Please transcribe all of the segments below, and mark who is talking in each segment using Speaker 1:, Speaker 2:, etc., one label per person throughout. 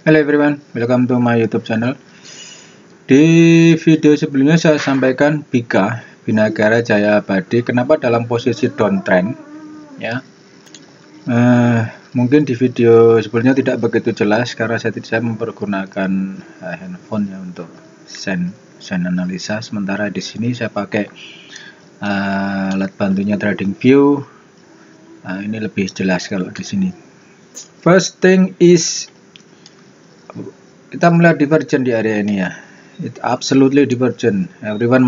Speaker 1: Hello everyone, welcome to my YouTube channel. Di video sebelumnya saya sampaikan Bika Binagara Jaya Abadi kenapa dalam posisi downtrend ya. Mungkin di video sebelumnya tidak begitu jelas karena saya mempergunakan handphone ya untuk sen analisa. Sementara di sini saya pakai alat bantunya TradingView. Ini lebih jelas kalau di sini. First thing is kita melihat divergent di area ini ya. It absolutely divergent. Everyone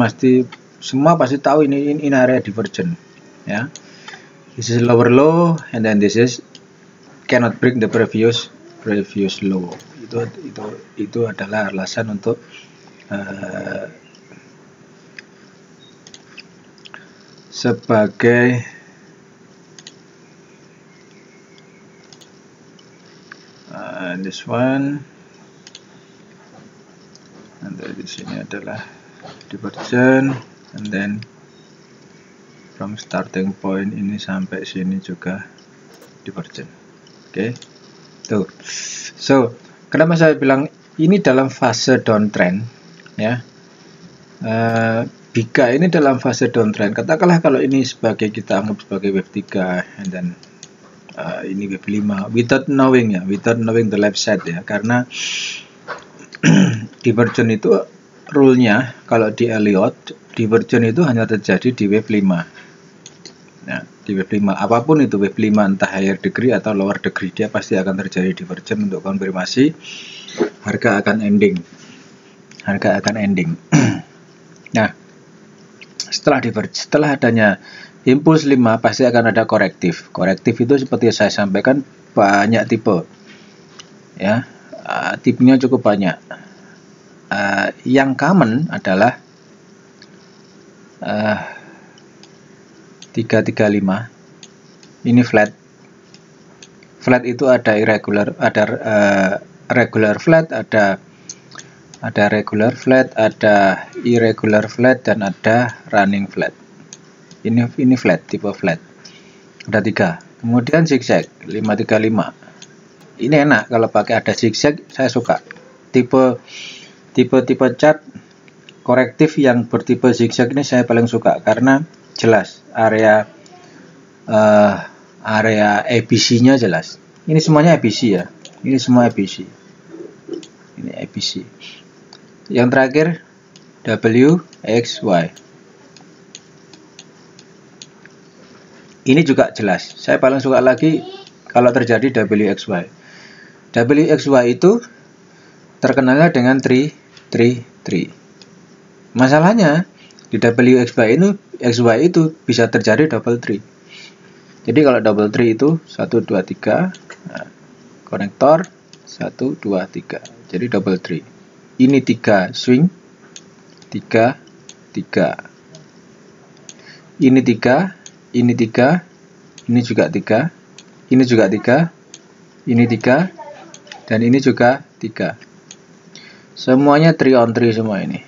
Speaker 1: semua pasti tahu ini area divergent ya. This is lower low and then this is cannot break the previous low. Itu adalah alasan untuk sebagai this one. Di sini adalah divergent, and then from starting point ini sampai sini juga divergent. Oke, tuh. So, kenapa saya bilang ini dalam fase downtrend ya? Bika ini dalam fase downtrend. Katakanlah kalau ini sebagai kita anggap sebagai wave 3 and then ini wave 5 without knowing the left side ya, karena divergent itu rule-nya kalau di Elliott, divergent itu hanya terjadi di wave 5 ya, di wave 5 apapun itu, wave 5 entah higher degree atau lower degree, dia pasti akan terjadi divergent untuk konfirmasi harga akan ending. Nah, setelah adanya impuls 5 pasti akan ada korektif itu seperti saya sampaikan banyak tipe ya. Tipenya cukup banyak. Yang common adalah 335. Ini flat itu ada irregular, ada regular flat, ada regular flat, ada irregular flat, dan ada running flat. Ini flat, tipe flat. Ada 3. Kemudian zigzag 535. Ini enak kalau pakai ada zigzag, saya suka. Tipe chart korektif yang bertipe zigzag ini saya paling suka karena jelas area ABC-nya jelas. Ini semuanya ABC ya. Ini semua ABC. Ini ABC. Yang terakhir WXY. Ini juga jelas. Saya paling suka lagi kalau terjadi WXY. WXY itu terkenalnya dengan 3. Masalahnya di WXY itu bisa terjadi double 3. Jadi kalau double 3 itu 1 2 3, konektor 1 2 3. Jadi double 3. Ini 3 swing, 3. Ini 3, ini 3, ini juga 3, ini juga 3, ini 3, dan ini juga 3. Semuanya 3 on 3 semua ini.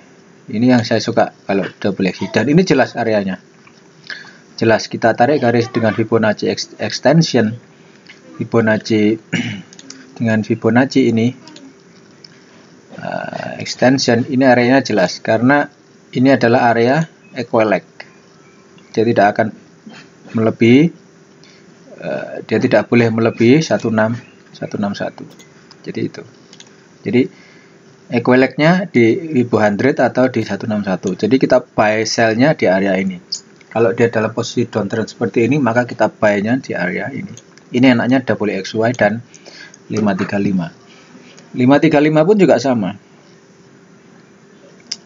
Speaker 1: Ini yang saya suka kalau double XY. Dan ini jelas areanya. Jelas, kita tarik garis dengan Fibonacci extension. Dengan Fibonacci ini extension, ini areanya jelas karena ini adalah area equilag. Dia tidak akan melebihi, dia tidak boleh melebihi 161. Jadi itu. Jadi equilagnya di Fibo 100 atau di 161. Jadi kita buy sell-nya di area ini. Kalau dia dalam posisi downtrend seperti ini, maka kita buy-nya di area ini. Ini enaknya WXY dan 535. 535 pun juga sama.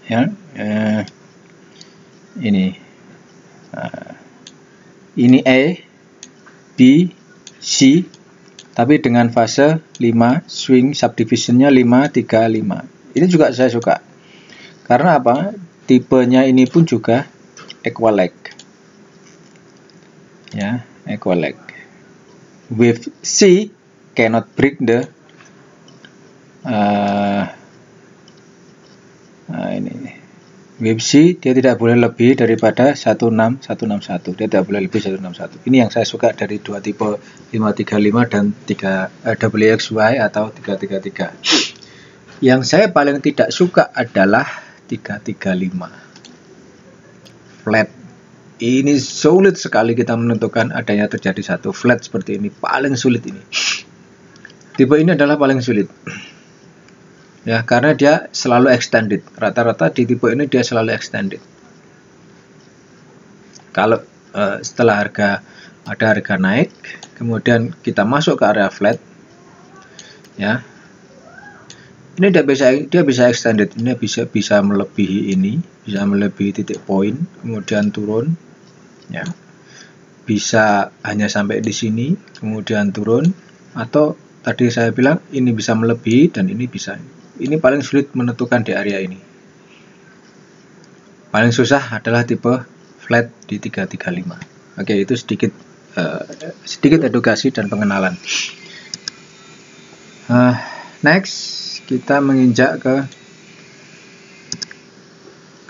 Speaker 1: Ya, ini A, B, C, tapi dengan fase 5, swing subdivisionnya 5 3 5. Ini juga saya suka karena apa, tipenya ini pun juga equilag ya, equilag. Wave C cannot break the ini WebC dia tidak boleh lebih daripada 16161. Dia tidak boleh lebih 161. Ini yang saya suka dari dua tipe 535 dan 3 WXY atau 333. Yang saya paling tidak suka adalah 335 flat. Ini sulit sekali kita menentukan adanya terjadi satu flat seperti ini, paling sulit ini. Tipe ini adalah paling sulit. Ya, karena dia selalu extended. Rata-rata di tipe ini dia selalu extended. Kalau setelah ada harga naik, kemudian kita masuk ke area flat, ya, ini dia bisa extended. Ini bisa melebihi ini, bisa melebihi titik poin, kemudian turun, ya, bisa hanya sampai di sini, kemudian turun, atau tadi saya bilang ini bisa melebihi dan ini bisa. Ini paling sulit menentukan di area ini. Paling susah adalah tipe flat di 335. Oke, itu sedikit edukasi dan pengenalan. Next, kita menginjak ke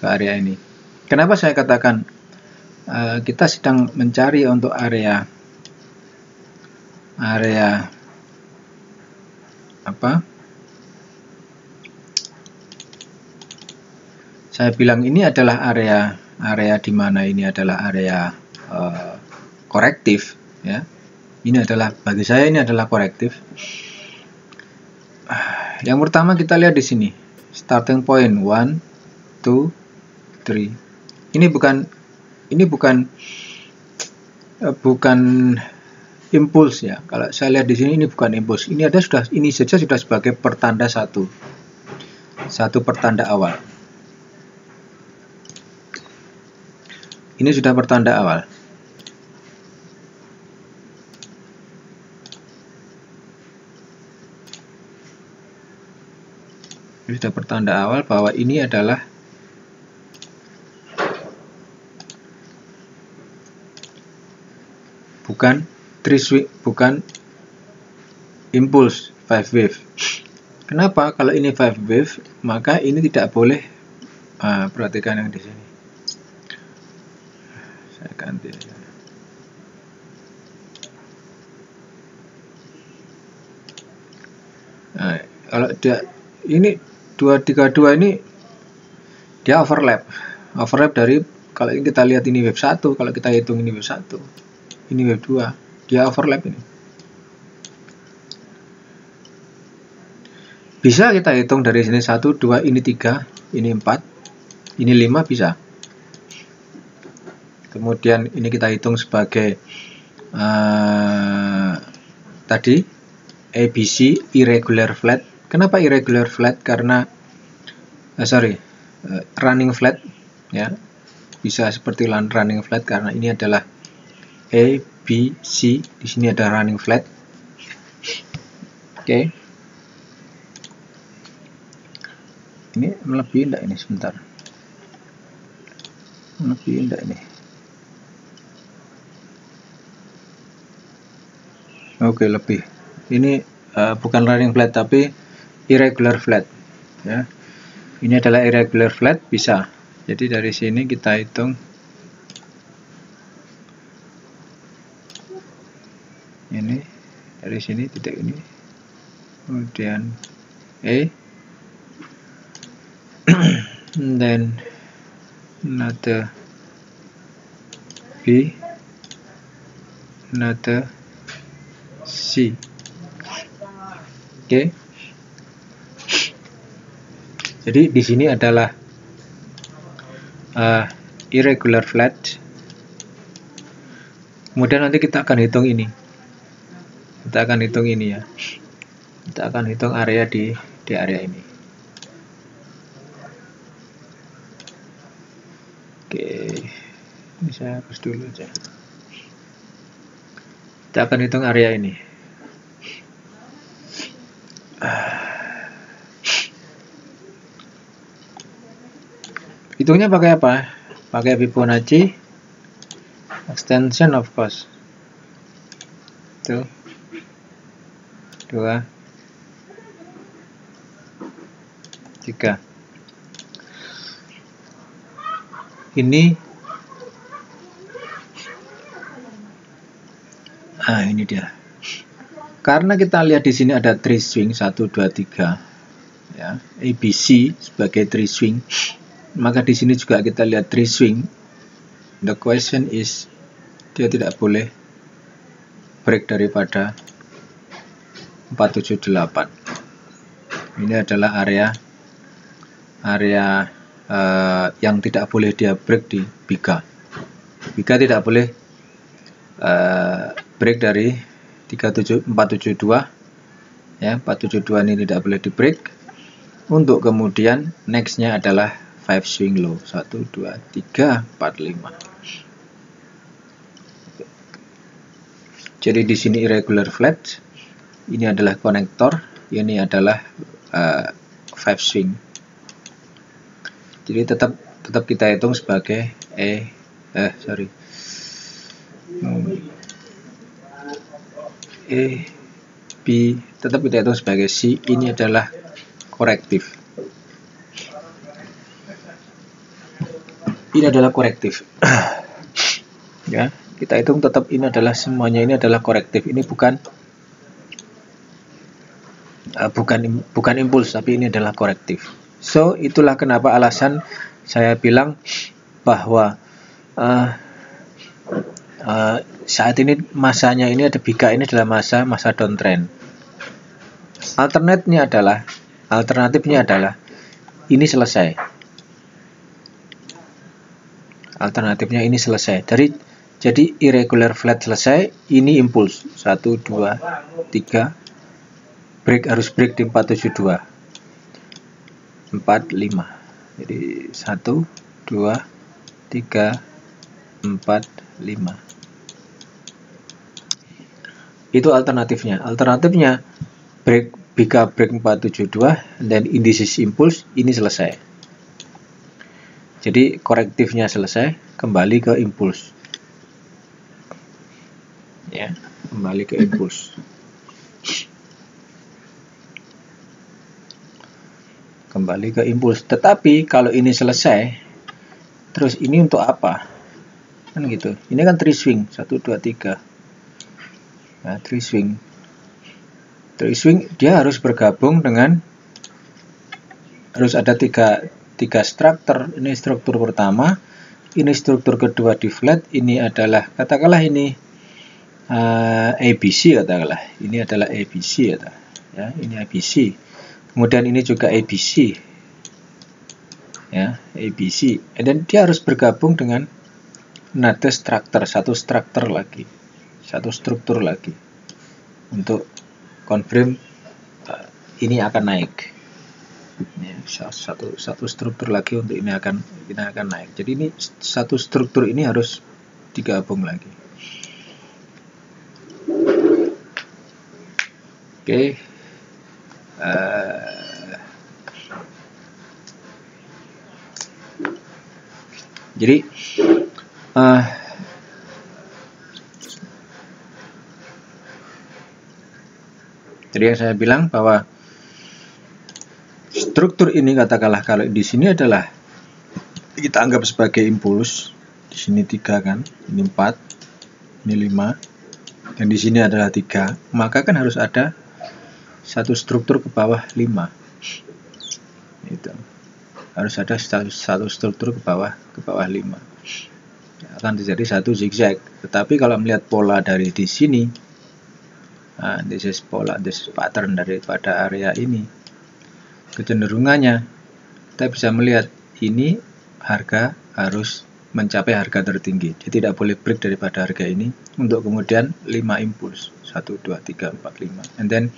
Speaker 1: area ini. Kenapa saya katakan kita sedang mencari untuk area apa? Saya bilang ini adalah area di mana ini adalah area korektif, ya. Ini adalah, bagi saya ini adalah korektif. Yang pertama kita lihat di sini, starting point 1, 2, 3. Ini bukan impuls, ya. Kalau saya lihat di sini ini bukan impuls. Ini saja sudah sebagai pertanda satu pertanda awal. Ini sudah pertanda awal. Ini sudah pertanda awal bahwa ini adalah bukan impuls 5 wave. Kenapa? Kalau ini 5 wave, maka ini tidak boleh. Perhatikan yang di sini. Saya ganti. Nah, kalau dia ini 232 ini dia overlap dari, kalau ini kita lihat ini wave 1, kalau kita hitung ini wave 1, ini wave 2, dia overlap ini. Bisa kita hitung dari sini 1, 2, ini 3, ini 4, ini 5, bisa. Kemudian ini kita hitung sebagai tadi ABC, irregular flat. Kenapa irregular flat? Karena running flat, ya. Bisa seperti running flat karena ini adalah A, B, C. Di sini ada running flat. Oke. Ini melebihi enggak ini sebentar? Melebihi enggak ini? Oke, lebih. Ini bukan running flat tapi irregular flat, ya. Ini adalah irregular flat, bisa. Jadi dari sini kita hitung ini, dari sini titik ini, kemudian A, and then another B, another C. Oke. Jadi di sini adalah irregular flat. Kemudian nanti kita akan hitung ini. Kita akan hitung ini, ya. Kita akan hitung area di area ini. Oke. Ini saya hapus dulu aja. Kita akan hitung area ini. Hitungnya pakai apa? Pakai Fibonacci extension, of course. 1, 2, 3. ini ini dia. Karena kita lihat di sini ada tree swing 1 2 3 ya, ABC sebagai tree swing, maka di sini juga kita lihat tree swing. The question is, dia tidak boleh break daripada 478. Ini adalah area yang tidak boleh dia break di Biga. Biga tidak boleh break dari 472 ya, 472 ini tidak boleh di break. Untuk kemudian nextnya adalah 5 swing low 1 2 3 4 5. Jadi di sini irregular flat, ini adalah konektor, ini adalah 5 swing. Jadi tetap kita hitung sebagai B, tetap kita hitung sebagai C. Ini adalah korektif. Ini adalah korektif. Ya, kita hitung tetap ini adalah semuanya ini adalah korektif. Ini bukan impuls, tapi ini adalah korektif. So, itulah kenapa alasan saya bilang bahwa saat ini masanya ini ada Biga, ini adalah masa downtrend. Alternatifnya adalah ini selesai. Alternatifnya ini selesai. Jadi irregular flat selesai, ini impuls 1 2 3, break harus break di 472 4 5. Jadi 1 2 3 4 5. Itu alternatifnya. Alternatifnya Biga break 472 dan indices impulse ini selesai. Jadi korektifnya selesai, kembali ke impuls. Ya, kembali ke impuls. Kembali ke impuls. Tetapi kalau ini selesai, terus ini untuk apa? Kan gitu. Ini kan tree swing 1 2 3. Nah, tree swing dia harus bergabung dengan, harus ada tiga struktur. Ini struktur pertama, ini struktur kedua di flat, ini adalah katakanlah ini ABC, katakanlah ini adalah ABC ya, ini ABC. Kemudian ini juga ABC ya, ABC. Dan dia harus bergabung dengan another structure, satu struktur lagi untuk confirm ini akan naik. Ya, satu struktur lagi untuk ini akan naik. Jadi ini satu struktur ini harus digabung lagi. Oke. Jadi yang saya bilang bahwa struktur ini, katakanlah kalau di sini adalah kita anggap sebagai impuls, di sini 3 kan, ini 4, ini 5, dan di sini adalah 3, maka kan harus ada satu struktur ke bawah 5. Itu harus ada satu struktur ke bawah 5. Akan terjadi satu zigzag. Tetapi kalau melihat pola dari di sini, this is pattern daripada area ini, kecenderungannya kita bisa melihat ini harga harus mencapai harga tertinggi. Jadi tidak boleh break daripada harga ini untuk kemudian 5 impuls 1 2 3 4 5. And then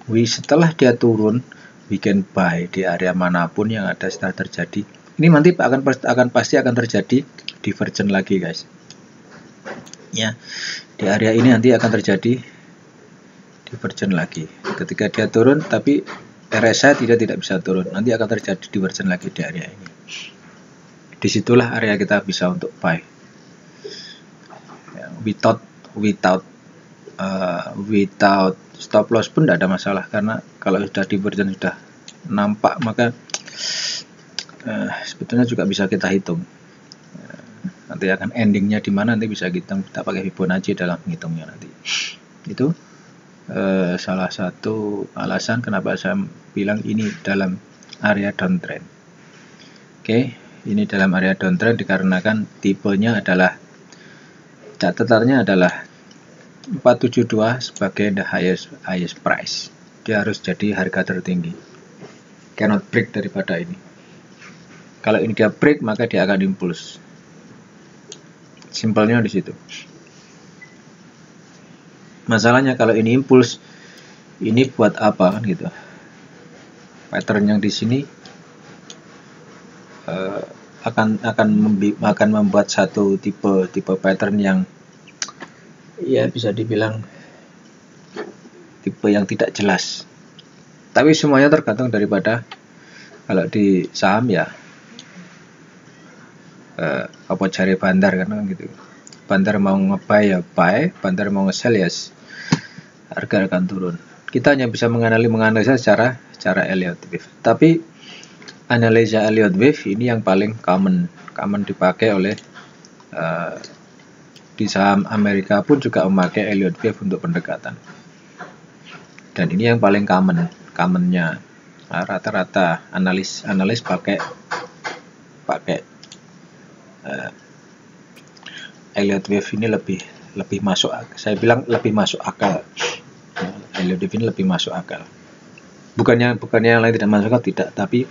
Speaker 1: setelah dia turun, we can buy di area manapun yang ada setelah terjadi. Ini nanti pasti akan terjadi divergent lagi, guys. Ya, di area ini nanti akan terjadi divergent lagi. Ketika dia turun, tapi RSI tidak bisa turun, nanti akan terjadi divergent lagi di area ini. Disitulah area kita bisa untuk buy. Ya, without stop loss pun tidak ada masalah, karena kalau sudah divergent sudah nampak, maka sebetulnya juga bisa kita hitung nanti akan endingnya di mana nanti bisa kita pakai Fibonacci dalam menghitungnya nanti. Itu salah satu alasan kenapa saya bilang ini dalam area downtrend. Oke, ini dalam area downtrend dikarenakan tipenya adalah, catatannya adalah 472 sebagai the highest price. Dia harus jadi harga tertinggi, cannot break daripada ini. Kalau ini dia break, maka dia akan impuls. Simpelnya di situ. Masalahnya kalau ini impuls, ini buat apa kan gitu? Pattern yang di sini akan membuat satu tipe pattern yang ya bisa dibilang tipe yang tidak jelas. Tapi semuanya tergantung daripada, kalau di saham ya apa cari bandar kan gitu. Bandar mau nge-buy ya buy, bandar mau nge-sell ya harga akan turun. Kita hanya bisa menganalisa secara Elliott Wave. Tapi analisa Elliott Wave ini yang paling common dipakai oleh di saham Amerika pun juga memakai Elliott Wave untuk pendekatan. Dan ini yang paling commonnya. Rata-rata analis pakai Elliott Wave ini lebih masuk. Saya bilang lebih masuk akal. Elliott Wave ini lebih masuk akal. Bukannya yang lain tidak masuk akal, tidak. Tapi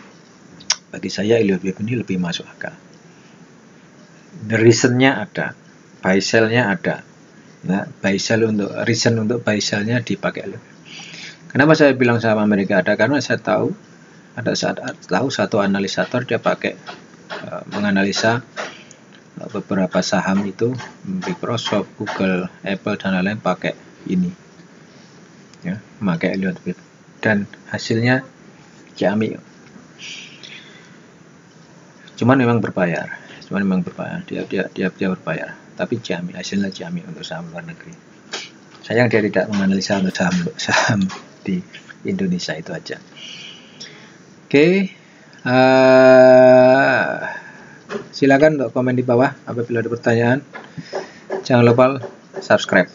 Speaker 1: bagi saya Elliott Wave ini lebih masuk akal. The reason-nya ada, buy sell-nya ada. Nah, reason untuk buy sell-nya dipakai Elliott Wave. Kenapa saya bilang saham Amerika ada? Karena saya tahu satu analisator dia pakai menganalisa beberapa saham itu, Microsoft, Google, Apple dan lain-lain pakai ini, ya, memakai Elliott Wave, dan hasilnya ciamik. Cuman memang berbayar, dia berbayar, tapi ciamik, hasilnya ciamik untuk saham luar negeri. Sayang dia tidak menganalisa untuk saham di Indonesia, itu aja. Oke. Silakan untuk komen di bawah apabila ada pertanyaan. Jangan lupa subscribe.